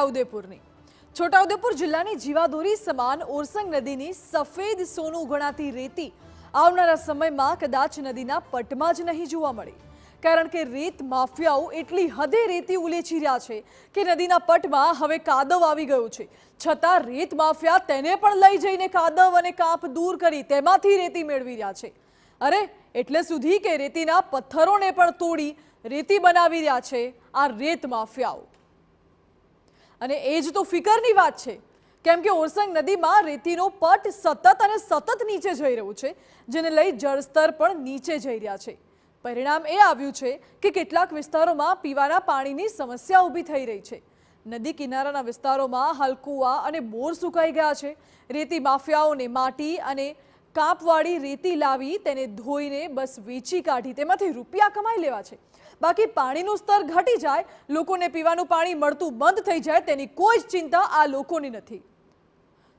છોટાઉદેપુરની છોટાઉદેપુર જિલ્લાની જીવાદોરી સમાન ઓરસંગ નદીની સફેદ સોનું ગણાતી રેતી આવનારા સમયમાં કદાચ નદીના પટમાં જ નહીં જોવા મળે, કારણ કે રેત માફિયાઓ એટલી હદે રેતી ઉલેચી રહ્યા છે કે નદીના પટમાં હવે કાદવ આવી ગયો છે, છતાં રેત માફિયા તેને પણ લઈ જઈને કાદવ અને કાંપ દૂર કરી તેમાંથી રેતી મેળવી રહ્યા છે। અરે એટલે સુધી કે રેતીના પથ્થરોને પણ તોડી રેતી બનાવી રહ્યા છે આ રેત માફિયાઓ। અને એ જ તો ફિકરની વાત છે, કેમ કે ઓરસંગ નદીમાં રેતીનો પટ સતત નીચે જઈ રહ્યું છે, જેને લઈ જળસ્તર પણ નીચે જઈ રહ્યા છે। પરિણામ એ આવ્યું છે કે કેટલાક વિસ્તારોમાં પીવાના પાણીની સમસ્યા ઊભી થઈ રહી છે। નદી કિનારાના વિસ્તારોમાં હલકુવા અને બોર સુકાઈ ગયા છે। રેતી માફિયાઓને માટી અને કાપવાળી રેતી લાવી તેને ધોઈને બસ વેચી કાઢી તેમાંથી રૂપિયા કમાઈ લેવા છે। બાકી પાણીનું સ્તર ઘટી જાય, લોકોને પીવાનું પાણી મળતું બંધ થઈ જાય તેની કોઈ જ ચિંતા આ લોકોની નથી।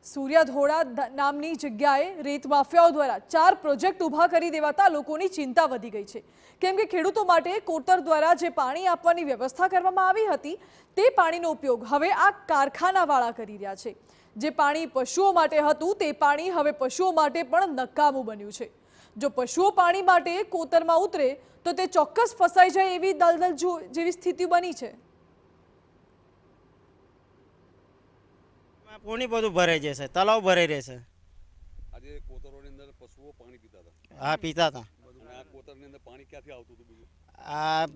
સૂર્યાધોડા નામની જગ્યાએ રેત માફિયાઓ દ્વારા 4 પ્રોજેક્ટ ઊભા કરી દેવાતા લોકોની ચિંતા વધી ગઈ છે, કેમ કે ખેડૂતો માટે કોતર દ્વારા જે પાણી આપવાની વ્યવસ્થા કરવામાં આવી હતી તે પાણીનો ઉપયોગ હવે આ કારખાનાવાળા કરી રહ્યા છે। જે પાણી પશુઓ માટે હતું તે પાણી હવે પશુઓ માટે પણ નકામું બન્યું છે। જો પશુઓ પાણી માટે કોતરમાં ઉતરે તો તે ચોક્કસ ફસાઈ જાય એવી દલદલ જેવી સ્થિતિ બની છે। પાણી બધું ભરાઈ જશે, તળાવ ભરાઈ રહેશે। આજે કોતરોની અંદર પશુઓ પાણી પીતા હતા? હા, પીતા હતા। અને આ કોતરની અંદર પાણી ક્યાંથી આવતું હતું? બીજું આ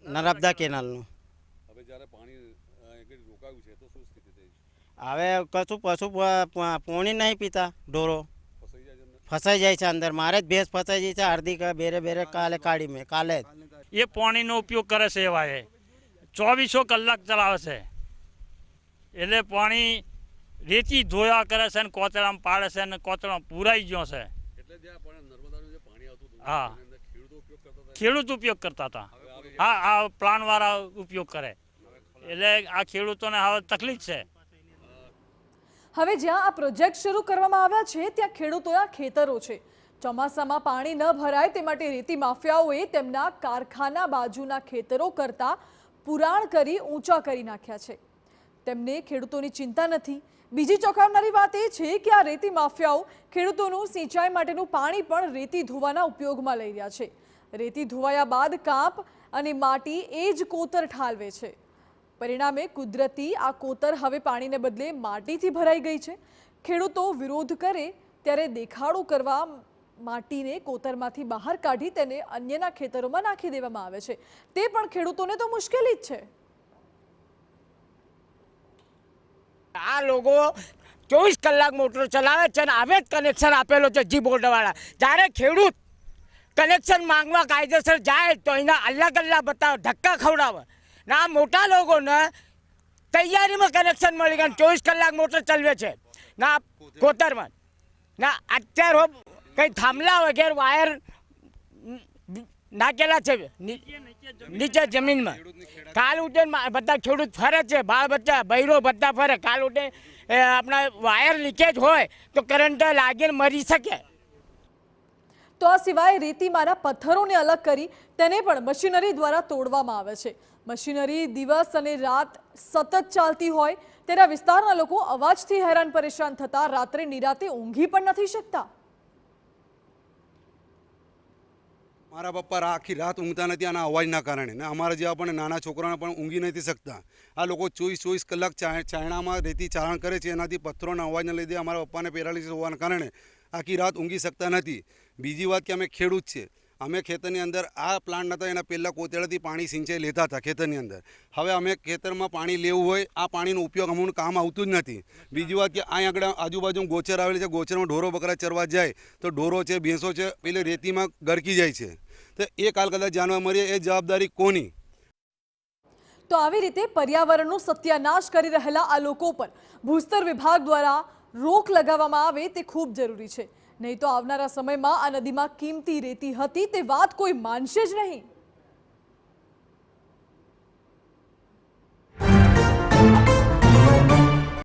નર્મદા કેનાલનું। હવે જ્યારે પાણી રોકાયું છે તો શું સ્થિતિ થઈ? હવે કશું પશુ પાણી નહીં પીતા, ઢોરો ફસાઈ જાય છે અંદર? ફસાઈ જાય છે અંદર। મારે જ ભેંસ ફસાઈ જાય છે, અડધી બેરે કાલે કાઢી મેં કાલે જ। એ પાણીનો ઉપયોગ કરે છે, એવા એ 24 કલાક ચલાવે છે, એટલે પાણી રેતી ધોયા કરે છે ને કોતરામાં પાડે છે ને કોતરામાં પૂરાઈ ગયો છે। એટલે જે નર્મદાનું જે પાણી આવતું હતું હા, એની અંદર ખેડૂત ઉપયોગ કરતા હતા। હા, આ પ્લાનવાળા ઉપયોગ કરે, એટલે આ ખેડૂતોને હવે તકલીફ છે। હવે જ્યાં આ પ્રોજેક્ટ શરૂ કરવામાં આવ્યા છે ત્યાં ખેડૂતોના ખેતરો છે। ચોમાસામાં પાણી ન ભરાય તે માટે રેતી માફિયાઓએ તેમના કારખાના બાજુના ખેતરો કરતા પુરાણ કરી ઊંચા કરી નાખ્યા છે। તેમને ખેડૂતોની ચિંતા નથી। બીજી ચોંકાવનારી વાત એ છે કે આ રેતી માફિયાઓ ખેડૂતોનું સિંચાઈ માટેનું પાણી પણ રેતી ધોવાના ઉપયોગમાં લઈ રહ્યા છે। રેતી ધોવાયા બાદ કાંપ અને માટી એ જ કોતર ઠાલવે છે। પરિણામે કુદરતી આ કોતર હવે પાણીને બદલે માટીથી ભરાઈ ગઈ છે। ખેડૂતો વિરોધ કરે ત્યારે દેખાડો કરવા માટીને કોતરમાંથી બહાર કાઢી તેને અન્યના ખેતરોમાં નાખી દેવામાં આવે છે। તે પણ ખેડૂતોને તો મુશ્કેલી જ છે। આ લોકો 24 કલાક મોટર ચલાવે છે અને આવે જ કનેક્શન આપેલો છે જી બોર્ડવાળા। જ્યારે ખેડૂત કનેક્શન માંગવા કાયદેસર જાય તો એના અલ્લાહ બતાવે, ધક્કા ખવડાવે। ના મોટા લોકોને તૈયારીમાં કનેક્શન મળી ગયા, 24 કલાક મોટર ચલાવે છે ના કોતરમાં ના। અત્યારે કંઈ થાંભલા વગેરે વાયર નાખેલા છે નીચે જમીનમાં। કાલ ઉઠે બધા ખેડૂત ફરે છે, બાળ બચ્ચા બૈરો બધા ફરે। કાલ ઉઠે આપણા વાયર લીકેજ હોય તો કરંટ લાગીને મરી શકે। તો આ સિવાય રેતીમાંના પથ્થરોને અલગ કરી તેને પણ મશીનરી દ્વારા તોડવામાં આવે છે। મશીનરી દિવસ અને રાત સતત ચાલતી હોય તેના વિસ્તારના લોકો અવાજથી હેરાન પરેશાન થતા રાત્રે નિરાતે ઊંઘી પણ નથી શકતા। મારા પપ્પા આખી રાત ઊંઘતા નથી આના અવાજના કારણે, ને અમારા જેવા પણ નાના છોકરાને પણ ઊંઘી નથી શકતા। આ લોકો 24 કલાક ચાયણામાં રેતી ચારણ કરે છે, એનાથી પથ્થરોના અવાજને લીધે અમારા પપ્પાને પેરાલિસિસ હોવાના કારણે આખી રાત ઊંઘી શકતા નથી। બીજી વાત કે અમે ખેડૂત છે, અમે ખેતરની અંદર આ પ્લાન્ટ નહોતા એના પહેલાં કોતેડાથી પાણી સિંચાઈ લેતા હતા ખેતરની અંદર। હવે અમે ખેતરમાં પાણી લેવું હોય આ પાણીનો ઉપયોગ અમને કામ આવતું જ નથી। બીજી વાત કે અહીં આગળ આજુબાજુ ગોચર આવેલી છે, ગોચરમાં ઢોરો બકરા ચરવા જાય તો ઢોરો છે, ભેંસો છે, પેલે રેતીમાં ગરકી જાય છે, તો એ કાલ કદાચ જાનવા મળીએ એ જવાબદારી કોની? તો આવી રીતે પર્યાવરણનો સત્યાનાશ કરી રહેલા આ લોકો પર ભૂસ્તર વિભાગ દ્વારા રોક લગાવવામાં આવે તે ખૂબ જરૂરી છે, નહીં તો આવનારા સમયમાં આ નદીમાં કિંમતી રેતી હતી તે વાત કોઈ માનશે જ નહીં।